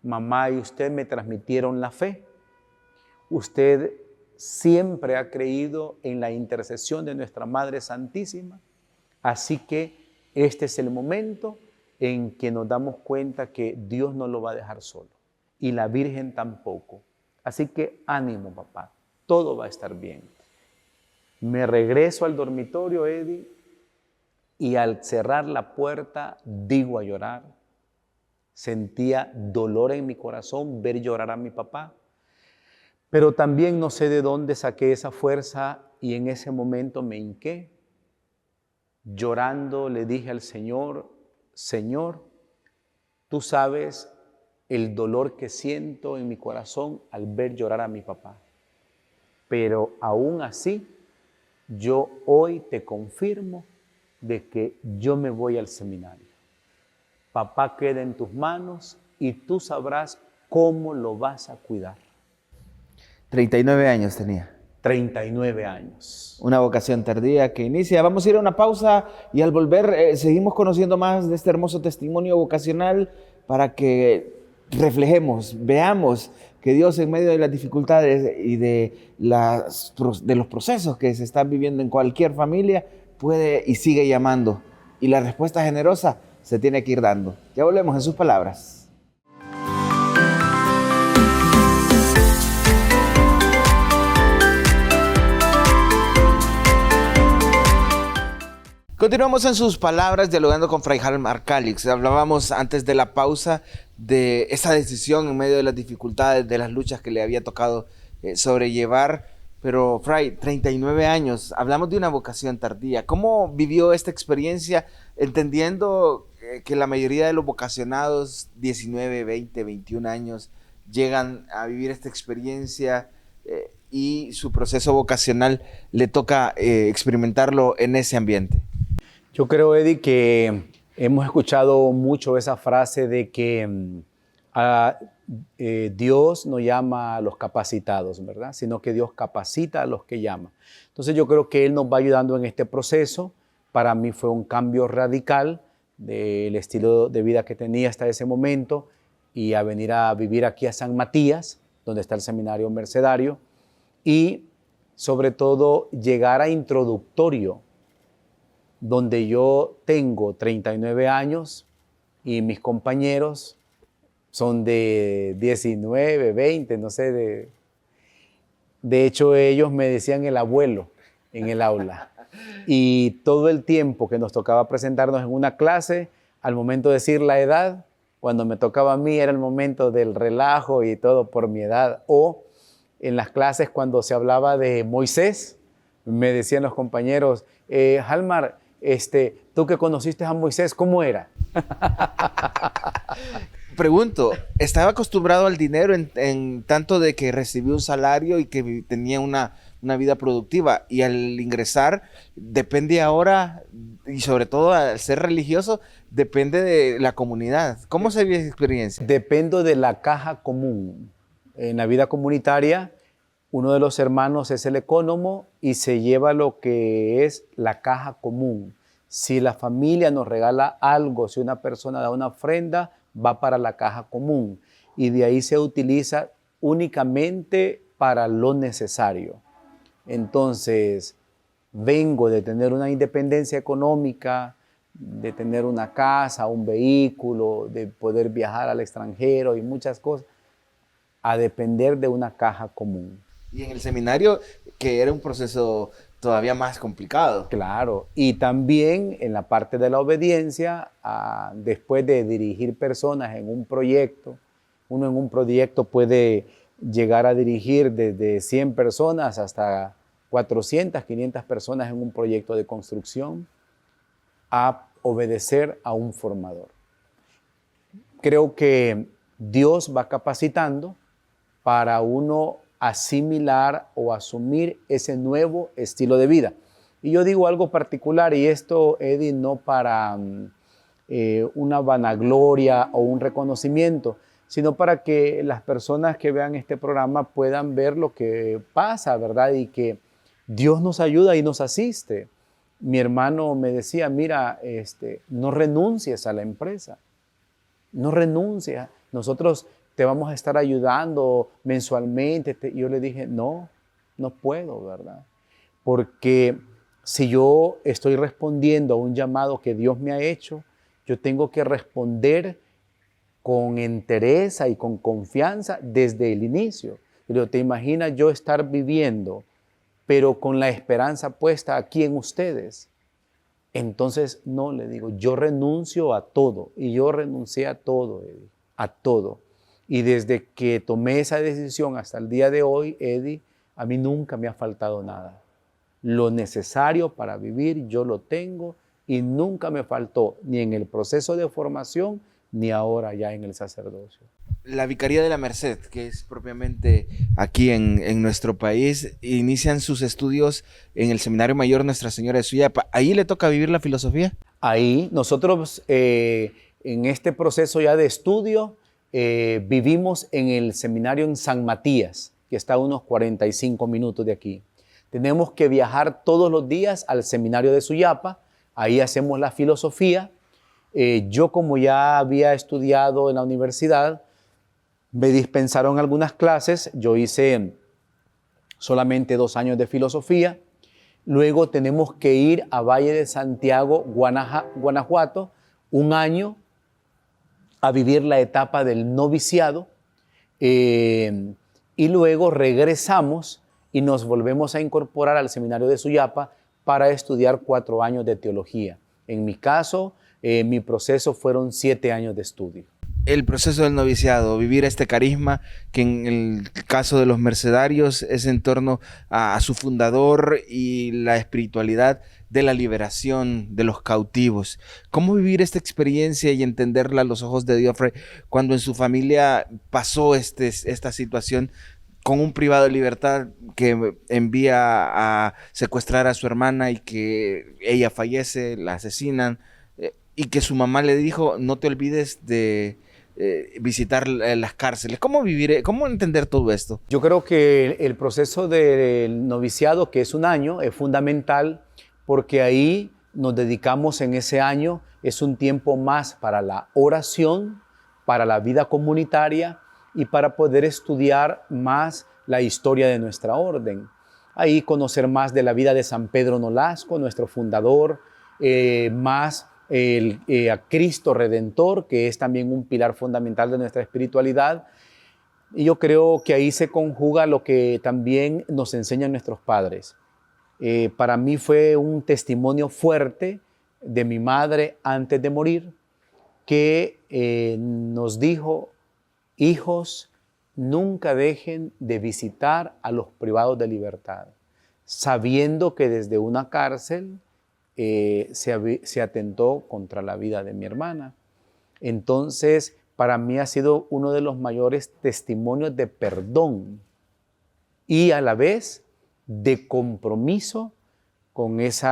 mamá y usted me transmitieron la fe. Usted siempre ha creído en la intercesión de nuestra Madre Santísima, así que este es el momento en que nos damos cuenta que Dios no lo va a dejar solo y la Virgen tampoco. Así que ánimo, papá, todo va a estar bien. Me regreso al dormitorio, Eddie, y al cerrar la puerta digo a llorar. Sentía dolor en mi corazón ver llorar a mi papá. Pero también no sé de dónde saqué esa fuerza y en ese momento me hinqué. Llorando le dije al Señor, Señor, tú sabes el dolor que siento en mi corazón al ver llorar a mi papá. Pero aún así, yo hoy te confirmo de que yo me voy al seminario. Papá queda en tus manos y tú sabrás cómo lo vas a cuidar. 39 años tenía. 39 años. Una vocación tardía que inicia. Vamos a ir a una pausa y al volver seguimos conociendo más de este hermoso testimonio vocacional para que reflejemos, veamos que Dios en medio de las dificultades y de los procesos que se están viviendo en cualquier familia puede y sigue llamando. Y la respuesta generosa se tiene que ir dando. Ya volvemos en sus palabras. Continuamos en sus palabras dialogando con Fray Halmar Calix. Hablábamos antes de la pausa de esa decisión en medio de las dificultades, de las luchas que le había tocado sobrellevar. Pero Fray, 39 años, hablamos de una vocación tardía. ¿Cómo vivió esta experiencia entendiendo que la mayoría de los vocacionados, 19, 20, 21 años, llegan a vivir esta experiencia y su proceso vocacional le toca experimentarlo en ese ambiente? Yo creo, Eddie, que hemos escuchado mucho esa frase de que Dios no llama a los capacitados, ¿verdad? Sino que Dios capacita a los que llama. Entonces yo creo que Él nos va ayudando en este proceso. Para mí fue un cambio radical del estilo de vida que tenía hasta ese momento y a venir a vivir aquí a San Matías, donde está el seminario mercedario, y sobre todo llegar a introductorio, donde yo tengo 39 años y mis compañeros son de 19, 20, no sé. De hecho, ellos me decían el abuelo en el aula. Y todo el tiempo que nos tocaba presentarnos en una clase, al momento de decir la edad, cuando me tocaba a mí era el momento del relajo y todo por mi edad. O en las clases cuando se hablaba de Moisés, me decían los compañeros, Halmar, tú que conociste a Moisés, ¿cómo era? Pregunto, ¿estaba acostumbrado al dinero en tanto de que recibió un salario y que tenía una vida productiva? Y al ingresar, depende ahora, y sobre todo al ser religioso, depende de la comunidad. ¿Cómo se vive esa experiencia? Dependo de la caja común. En la vida comunitaria, uno de los hermanos es el ecónomo y se lleva lo que es la caja común. Si la familia nos regala algo, si una persona da una ofrenda, va para la caja común y de ahí se utiliza únicamente para lo necesario. Entonces, vengo de tener una independencia económica, de tener una casa, un vehículo, de poder viajar al extranjero y muchas cosas, a depender de una caja común. Y en el seminario, que era un proceso todavía más complicado. Claro, y también en la parte de la obediencia, después de dirigir personas en un proyecto, uno en un proyecto puede llegar a dirigir desde 100 personas hasta 400, 500 personas en un proyecto de construcción, a obedecer a un formador. Creo que Dios va capacitando para uno asimilar o asumir ese nuevo estilo de vida. Y yo digo algo particular, y esto, Eddie, no para una vanagloria o un reconocimiento, sino para que las personas que vean este programa puedan ver lo que pasa, ¿verdad? Y que Dios nos ayuda y nos asiste. Mi hermano me decía, mira, no renuncies a la empresa, no renuncies. Nosotros te vamos a estar ayudando mensualmente. Yo le dije, no puedo, ¿verdad? Porque si yo estoy respondiendo a un llamado que Dios me ha hecho, yo tengo que responder con entereza y con confianza desde el inicio. Pero te imaginas yo estar viviendo, pero con la esperanza puesta aquí en ustedes. Entonces, no, le digo, yo renuncio a todo. Y yo renuncié a todo, Eddie, a todo. Y desde que tomé esa decisión hasta el día de hoy, Eddie, a mí nunca me ha faltado nada. Lo necesario para vivir yo lo tengo y nunca me faltó ni en el proceso de formación ni ahora ya en el sacerdocio. La Vicaría de la Merced, que es propiamente aquí en nuestro país, inician sus estudios en el Seminario Mayor Nuestra Señora de Suyapa. ¿Ahí le toca vivir la filosofía? Ahí nosotros en este proceso ya de estudio vivimos en el seminario en San Matías, que está a unos 45 minutos de aquí. Tenemos que viajar todos los días al seminario de Suyapa, ahí hacemos la filosofía. Yo, como ya había estudiado en la universidad, me dispensaron algunas clases. Yo hice solamente 2 años de filosofía. Luego tenemos que ir a Valle de Santiago, Guanajuato, 1 año a vivir la etapa del noviciado. Y luego regresamos y nos volvemos a incorporar al seminario de Suyapa para estudiar 4 años de teología. En mi caso, mi proceso fueron 7 años de estudio. El proceso del noviciado, vivir este carisma que en el caso de los mercedarios es en torno a su fundador y la espiritualidad de la liberación de los cautivos. ¿Cómo vivir esta experiencia y entenderla a los ojos de Diofre cuando en su familia pasó esta situación con un privado de libertad que envía a secuestrar a su hermana y que ella fallece, la asesinan, y que su mamá le dijo, no te olvides de visitar las cárceles. ¿Cómo vivir, cómo entender todo esto? Yo creo que el proceso del noviciado, que es un año, es fundamental porque ahí nos dedicamos en ese año, es un tiempo más para la oración, para la vida comunitaria y para poder estudiar más la historia de nuestra orden. Ahí conocer más de la vida de San Pedro Nolasco, nuestro fundador, más a Cristo Redentor, que es también un pilar fundamental de nuestra espiritualidad. Y yo creo que ahí se conjuga lo que también nos enseñan nuestros padres. Para mí fue un testimonio fuerte de mi madre antes de morir, que nos dijo, hijos, nunca dejen de visitar a los privados de libertad, sabiendo que desde una cárcel se atentó contra la vida de mi hermana. Entonces, para mí ha sido uno de los mayores testimonios de perdón y a la vez de compromiso con ese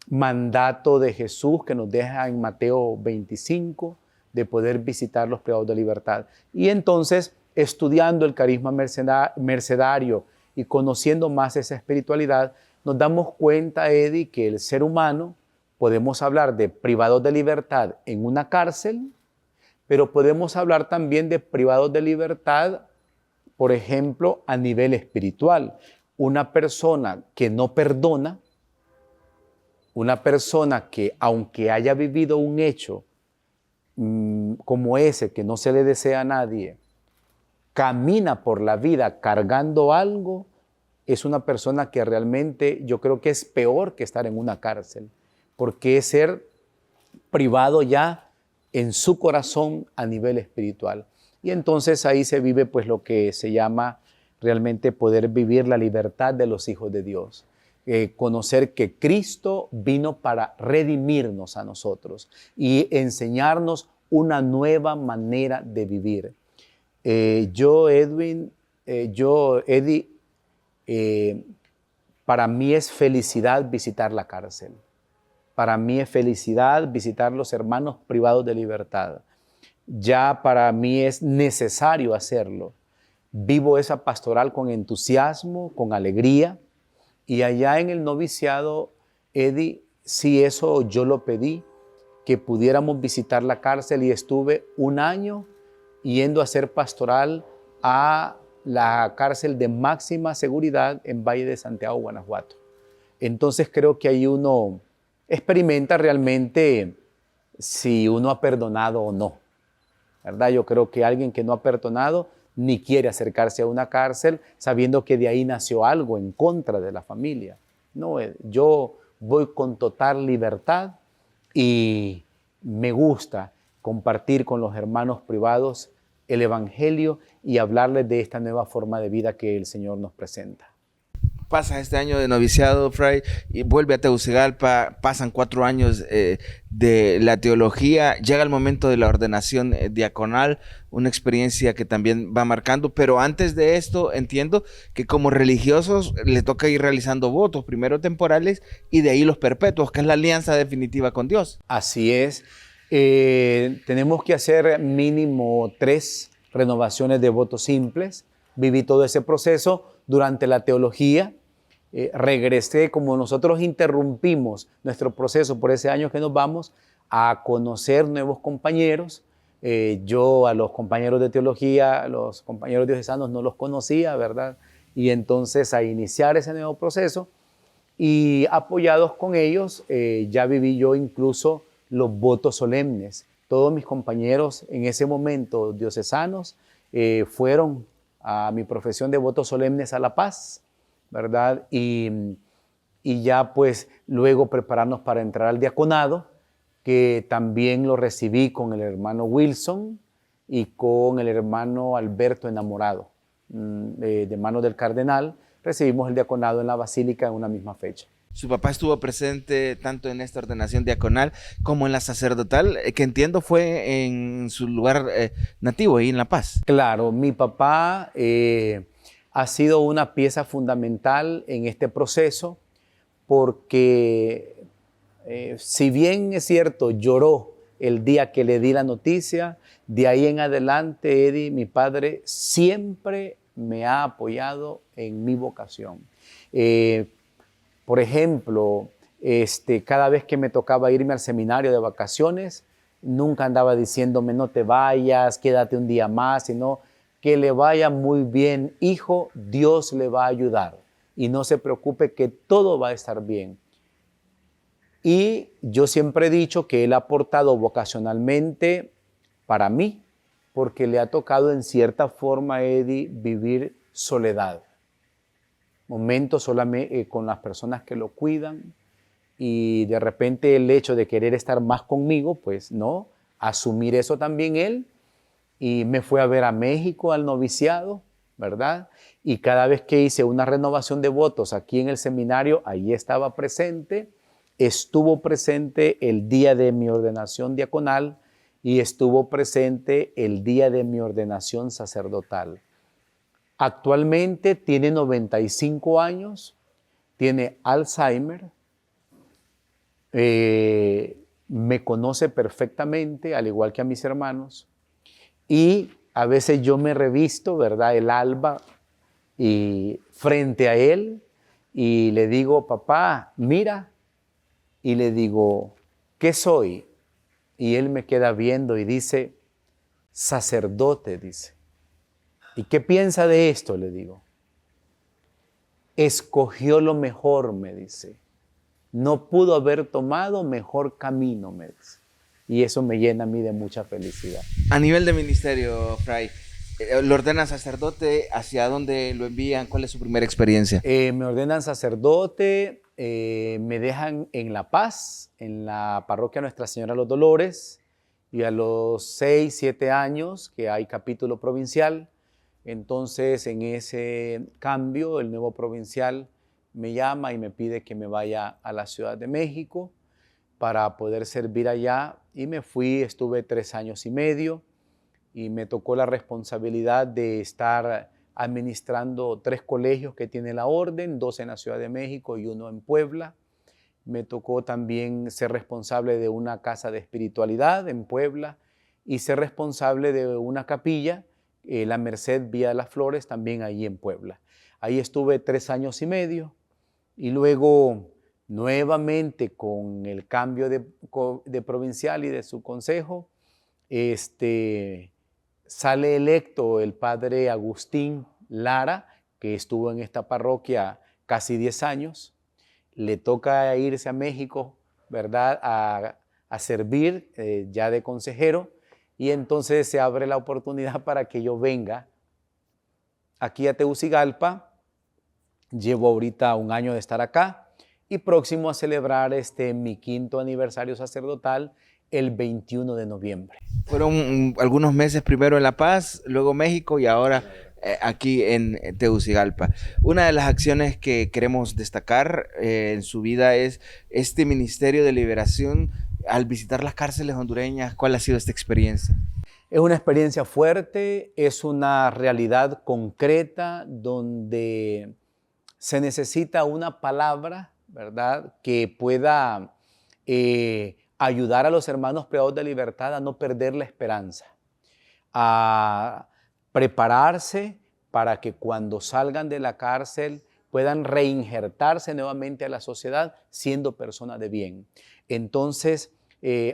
mandato de Jesús que nos deja en Mateo 25 de poder visitar los privados de libertad. Y entonces, estudiando el carisma mercedario y conociendo más esa espiritualidad, nos damos cuenta, Eddie, que el ser humano, podemos hablar de privados de libertad en una cárcel, pero podemos hablar también de privados de libertad, por ejemplo, a nivel espiritual. Una persona que no perdona, una persona que aunque haya vivido un hecho como ese, que no se le desea a nadie, camina por la vida cargando algo, es una persona que realmente yo creo que es peor que estar en una cárcel, porque es ser privado ya en su corazón a nivel espiritual. Y entonces ahí se vive pues lo que se llama realmente poder vivir la libertad de los hijos de Dios. Conocer que Cristo vino para redimirnos a nosotros y enseñarnos una nueva manera de vivir. Eddie, para mí es felicidad visitar la cárcel. Para mí es felicidad visitar los hermanos privados de libertad. Ya para mí es necesario hacerlo. Vivo esa pastoral con entusiasmo, con alegría. Y allá en el noviciado, Eddie, sí, eso yo lo pedí, que pudiéramos visitar la cárcel, y estuve un año yendo a hacer pastoral a la cárcel de máxima seguridad en Valle de Santiago, Guanajuato. Entonces creo que ahí uno experimenta realmente si uno ha perdonado o no, ¿verdad? Yo creo que alguien que no ha perdonado ni quiere acercarse a una cárcel sabiendo que de ahí nació algo en contra de la familia. No, yo voy con total libertad y me gusta compartir con los hermanos privados el Evangelio y hablarles de esta nueva forma de vida que el Señor nos presenta. Pasa este año de noviciado, Fray, y vuelve a Tegucigalpa, pasan 4 años de la teología, llega el momento de la ordenación diaconal, una experiencia que también va marcando, pero antes de esto entiendo que como religiosos le toca ir realizando votos, primero temporales y de ahí los perpetuos, que es la alianza definitiva con Dios. Así es, tenemos que hacer mínimo 3 renovaciones de votos simples. Viví todo ese proceso durante la teología. Regresé, como nosotros interrumpimos nuestro proceso por ese año que nos vamos, a conocer nuevos compañeros. Yo a los compañeros de teología, a los compañeros diocesanos no los conocía, ¿verdad? Y entonces a iniciar ese nuevo proceso y apoyados con ellos, ya viví yo incluso los votos solemnes. Todos mis compañeros en ese momento diocesanos fueron a mi profesión de votos solemnes a La Paz, ¿verdad? Y ya pues luego prepararnos para entrar al diaconado, que también lo recibí con el hermano Wilson y con el hermano Alberto Enamorado, de manos del cardenal. Recibimos el diaconado en la basílica en una misma fecha. Su papá estuvo presente tanto en esta ordenación diaconal como en la sacerdotal, que entiendo fue en su lugar nativo, ahí en La Paz. Claro, mi papá ha sido una pieza fundamental en este proceso porque si bien es cierto, lloró el día que le di la noticia, de ahí en adelante, Eddie, mi padre, siempre me ha apoyado en mi vocación. Por ejemplo, cada vez que me tocaba irme al seminario de vacaciones, nunca andaba diciéndome no te vayas, quédate un día más, sino que le vaya muy bien, hijo, Dios le va a ayudar y no se preocupe que todo va a estar bien. Y yo siempre he dicho que él ha aportado vocacionalmente para mí, porque le ha tocado en cierta forma, Eddie, vivir soledad. Momentos solamente con las personas que lo cuidan y de repente el hecho de querer estar más conmigo, pues no, asumir eso también él y me fue a ver a México al noviciado, ¿verdad? Y cada vez que hice una renovación de votos aquí en el seminario, ahí estaba presente. Estuvo presente el día de mi ordenación diaconal y estuvo presente el día de mi ordenación sacerdotal. Actualmente tiene 95 años, tiene Alzheimer, me conoce perfectamente, al igual que a mis hermanos, y a veces yo me revisto, ¿verdad?, el alba y frente a él y le digo, papá, mira, y le digo, ¿qué soy? Y él me queda viendo y dice, sacerdote, dice. ¿Y qué piensa de esto? Le digo. Escogió lo mejor, me dice. No pudo haber tomado mejor camino, me dice. Y eso me llena a mí de mucha felicidad. A nivel de ministerio, Fray, ¿lo ordenan sacerdote? ¿Hacia dónde lo envían? ¿Cuál es su primera experiencia? Me ordenan sacerdote, me dejan en La Paz, en la parroquia Nuestra Señora de los Dolores, y a los 6, 7 años que hay capítulo provincial, entonces en ese cambio el nuevo provincial me llama y me pide que me vaya a la Ciudad de México para poder servir allá y me fui, estuve 3 años y medio y me tocó la responsabilidad de estar administrando 3 colegios que tiene la orden, 2 en la Ciudad de México y 1 en Puebla. Me tocó también ser responsable de una casa de espiritualidad en Puebla y ser responsable de una capilla, la Merced Vía de las Flores, también allí en Puebla. Ahí estuve 3 años y medio y luego nuevamente con el cambio de provincial y de su consejo, sale electo el padre Agustín Lara, que estuvo en esta parroquia casi 10 años. Le toca irse a México, ¿verdad?, a servir ya de consejero, y entonces se abre la oportunidad para que yo venga aquí a Tegucigalpa. Llevo ahorita 1 año de estar acá y próximo a celebrar mi 5º aniversario sacerdotal el 21 de noviembre. Fueron algunos meses primero en La Paz, luego México y ahora aquí en Tegucigalpa. Una de las acciones que queremos destacar en su vida es este Ministerio de Liberación. Al visitar las cárceles hondureñas, ¿cuál ha sido esta experiencia? Es una experiencia fuerte, es una realidad concreta donde se necesita una palabra, ¿verdad?, que pueda ayudar a los hermanos privados de libertad a no perder la esperanza, a prepararse para que cuando salgan de la cárcel puedan reinjertarse nuevamente a la sociedad siendo personas de bien. Entonces,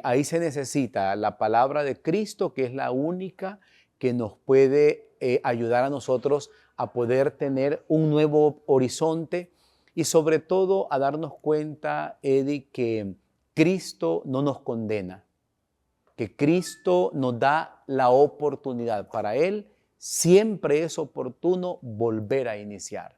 ahí se necesita la palabra de Cristo, que es la única que nos puede ayudar a nosotros a poder tener un nuevo horizonte y sobre todo a darnos cuenta, Eddie, que Cristo no nos condena, que Cristo nos da la oportunidad. Para Él siempre es oportuno volver a iniciar.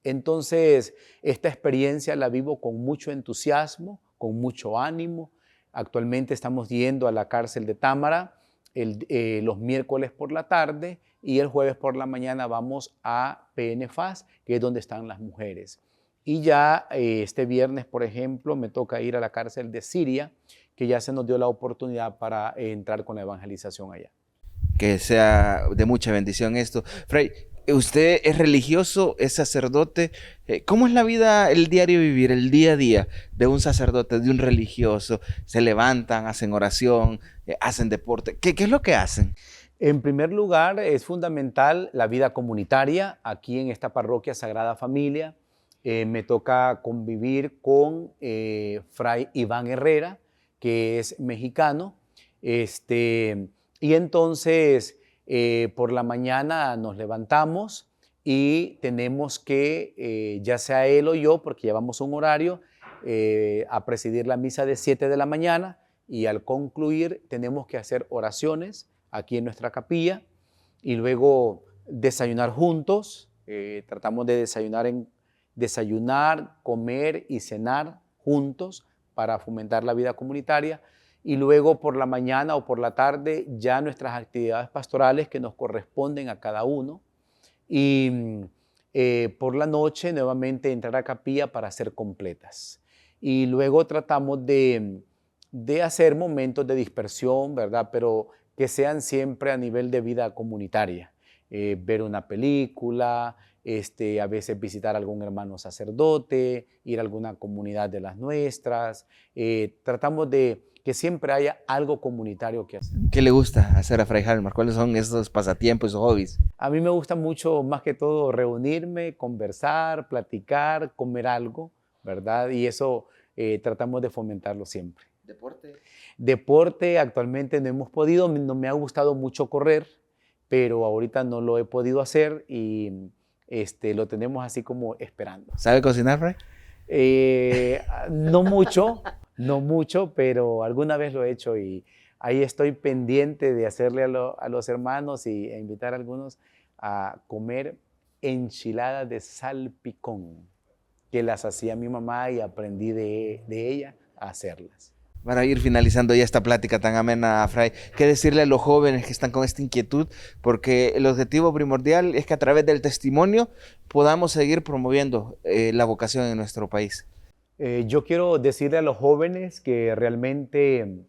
Entonces, esta experiencia la vivo con mucho entusiasmo, con mucho ánimo. Actualmente estamos yendo a la cárcel de Támara los miércoles por la tarde y el jueves por la mañana vamos a PNFAS, que es donde están las mujeres. Y ya este viernes, por ejemplo, me toca ir a la cárcel de Siria, que ya se nos dio la oportunidad para entrar con la evangelización allá. Que sea de mucha bendición esto. Fray, Usted es religioso, es sacerdote. ¿Cómo es la vida, el diario vivir, el día a día de un sacerdote, de un religioso? ¿Se levantan, hacen oración, hacen deporte? ¿Qué es lo que hacen? En primer lugar, es fundamental la vida comunitaria. Aquí en esta parroquia Sagrada Familia me toca convivir con Fray Iván Herrera, que es mexicano. Y entonces por la mañana nos levantamos y tenemos que, ya sea él o yo, porque llevamos un horario, a presidir la misa de 7 de la mañana, y al concluir tenemos que hacer oraciones aquí en nuestra capilla y luego desayunar juntos. Tratamos de desayunar, comer y cenar juntos para fomentar la vida comunitaria. Y luego por la mañana o por la tarde ya nuestras actividades pastorales que nos corresponden a cada uno. Y por la noche nuevamente entrar a capilla para hacer completas. Y luego tratamos de hacer momentos de dispersión, ¿verdad? Pero que sean siempre a nivel de vida comunitaria. Ver una película, a veces visitar a algún hermano sacerdote, ir a alguna comunidad de las nuestras. Tratamos de que siempre haya algo comunitario que hacer. ¿Qué le gusta hacer a Fray Halmar? ¿Cuáles son esos pasatiempos, esos hobbies? A mí me gusta mucho, más que todo, reunirme, conversar, platicar, comer algo, ¿verdad? Y eso tratamos de fomentarlo siempre. ¿Deporte? Deporte actualmente no hemos podido, no me ha gustado mucho correr, pero ahorita no lo he podido hacer y lo tenemos así como esperando. ¿Sabe cocinar, Fray? No mucho, pero alguna vez lo he hecho y ahí estoy pendiente de hacerle a los hermanos y invitar a algunos a comer enchiladas de salpicón, que las hacía mi mamá y aprendí de ella a hacerlas. Para ir finalizando ya esta plática tan amena, Fray, ¿qué decirle a los jóvenes que están con esta inquietud? Porque el objetivo primordial es que a través del testimonio podamos seguir promoviendo la vocación en nuestro país. Yo quiero decirle a los jóvenes que realmente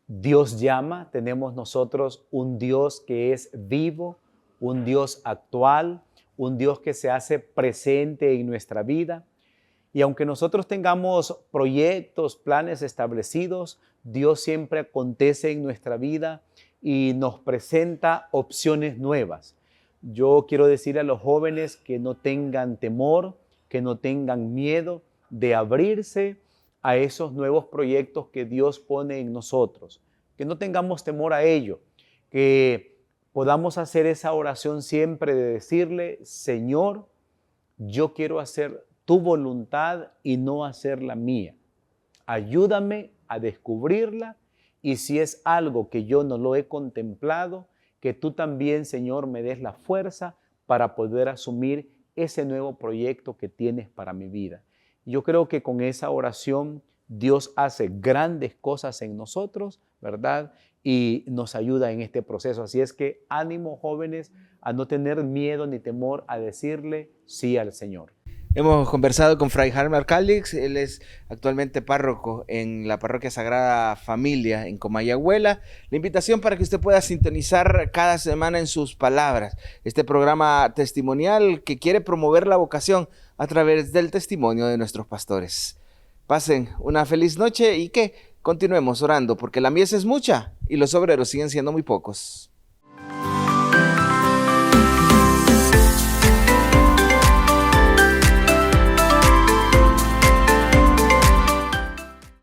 Dios llama. Tenemos nosotros un Dios que es vivo, un Dios actual, un Dios que se hace presente en nuestra vida. Y aunque nosotros tengamos proyectos, planes establecidos, Dios siempre acontece en nuestra vida y nos presenta opciones nuevas. Yo quiero decir a los jóvenes que no tengan temor, que no tengan miedo de abrirse a esos nuevos proyectos que Dios pone en nosotros, que no tengamos temor a ello, que podamos hacer esa oración siempre de decirle: Señor, yo quiero hacer tu voluntad y no hacer la mía. Ayúdame a descubrirla, y si es algo que yo no lo he contemplado, que tú también, Señor, me des la fuerza para poder asumir ese nuevo proyecto que tienes para mi vida. Yo creo que con esa oración Dios hace grandes cosas en nosotros, ¿verdad? Y nos ayuda en este proceso. Así es que ánimo, jóvenes, a no tener miedo ni temor a decirle sí al Señor. Hemos conversado con Fray Halmar Calix. Él es actualmente párroco en la parroquia Sagrada Familia en Comayagüela. La invitación para que usted pueda sintonizar cada semana en sus palabras este programa testimonial que quiere promover la vocación a través del testimonio de nuestros pastores. Pasen una feliz noche y que continuemos orando, porque la mies es mucha y los obreros siguen siendo muy pocos.